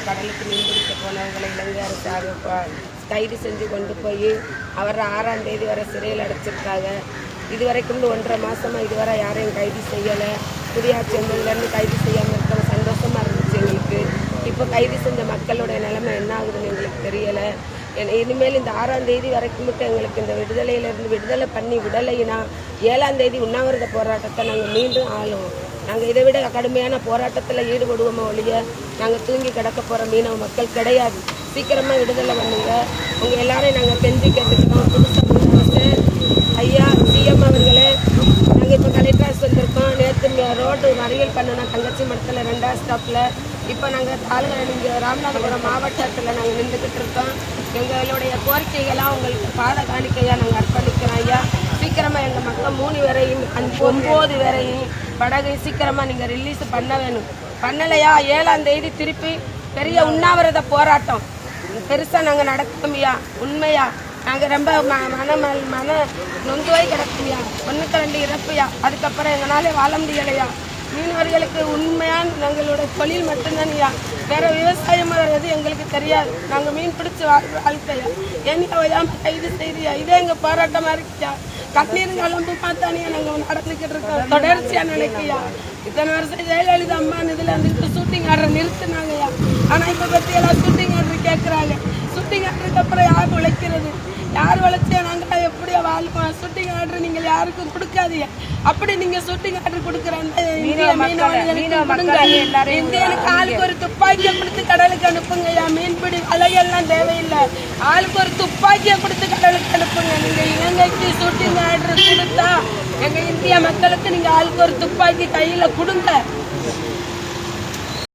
கடலுக்கு மீன் பிடிக்க போனவங்களை இலங்கை அரசாக கைது செஞ்சு கொண்டு போய் அவர் 6ஆம் தேதி வரை சிறையில் அடைச்சிருக்காங்க. இதுவரைக்கும் 1.5 மாதமாக இதுவரை யாரையும் கைது செய்யலை. புதியாட்சி எம்எல்ஏன்னு கைது செய்யாமல் இருக்கிற சந்தோஷமாக இருந்துச்சு எங்களுக்கு. இப்போ கைது செஞ்ச மக்களுடைய நிலைமை என்ன ஆகுதுன்னு எங்களுக்கு தெரியலை. இனிமேல் இந்த 6ஆம் தேதி வரைக்கும் மட்டும் எங்களுக்கு இந்த விடுதலையிலேருந்து விடுதலை பண்ணி விடலைன்னா 7ஆம் தேதி உண்ணாவிரத போராட்டத்தை நாங்கள் மீண்டும் ஆளுவோம். நாங்கள் இதை விட கடுமையான போராட்டத்தில் ஈடுபடுவோமோ ஒழிய நாங்கள் தூங்கி கிடக்க போகிற மீனவ மக்கள் கிடையாது. சீக்கிரமாக விடுதலை பண்ணுங்க. உங்கள் எல்லாரையும் நாங்கள் கெஞ்சி கேட்டுக்கிறோம். புதுசாக ஐயா சிஎம் அவர்களே, நாங்கள் இப்போ கலெக்டர் ஆஃபீஸ் வந்திருக்கோம். நேற்று ரோடு மறியல் பண்ணணும் தங்கச்சி மடத்தில் 2ஆவது ஸ்டாப்பில். இப்போ நாங்கள் இங்கே ராமநாதபுரம் மாவட்டத்தில் நாங்கள் நின்றுக்கிட்டு இருக்கோம். எங்களுடைய கோரிக்கைகளாக உங்களுக்கு பாத காணிக்கையாக நாங்கள் அர்ப்பணிக்கிறோம். ஐயா சீக்கிரமாக எங்கள் மக்கள் 3 பேரையும் 9 பேரையும் படகை சீக்கிரமாக நீங்கள் ரிலீஸ் பண்ண வேணும். பண்ணலையா 7ஆம் தேதி திருப்பி பெரிய உண்ணாவிரத போராட்டம் பெருசாக நாங்கள் நடக்கோம்யா. உண்மையா நாங்கள் ரொம்ப மன நொந்துவாய் கிடக்கும்யா. 1-2 இறப்புயா. அதுக்கப்புறம் எங்களால் வாழ முடியலையா. மீனவர்களுக்கு உண்மையான எங்களோட தொழில் மட்டும்தான்யா. வேற விவசாயம் வர்றது எங்களுக்கு தெரியாது. நாங்கள் மீன் பிடிச்சி வாழ்க்கையா. என்னையா கைது செய்தியா. இதே எங்கள் போராட்டமாக இருக்குயா. கண்ணீர் கலம்பு பார்த்தானியா நாங்கள் நடந்துக்கிட்டு இருக்கோம். தொடர்ச்சியா நினைக்கையா. இத்தனை வருஷம் ஜெயலலிதா அம்மா இதில் வந்துட்டு ஷூட்டிங் ஆர்டர் நிறுத்தினாங்கய்யா. ஆனால் இப்போ பற்றி எல்லாம் ஷூட்டிங் ஆர்டர் கேட்குறாங்க. ஷூட்டிங் ஆர்டருக்கு அப்புறம் யார் உழைக்கிறது? யார் உழைச்சியா நாங்கள் எப்படியா வாழ்வோம்? ஷூட்டிங் ஆர்டர் நீங்கள் யாருக்கும் கொடுக்காதீங்க. அப்படி நீங்கள் ஷூட்டிங் ஆர்டர் கொடுக்குற இந்தியனுக்கு ஆளுக்கு ஒரு துப்பாக்கியை கொடுத்து கடலுக்கு அனுப்புங்கய்யா. மீன்பிடி வலையெல்லாம் தேவையில்லை. ஆளுக்கு ஒரு துப்பாக்கியை கொடுத்து கடலுக்கு அனுப்புங்க. நீங்கள் இலங்கைக்கு ஷூட்டிங் ஆர்டர் கொடுத்தா எங்கள் இந்திய மக்களுக்கு நீங்கள் ஆளுக்கு ஒரு துப்பாக்கி கையில் கொடுங்க.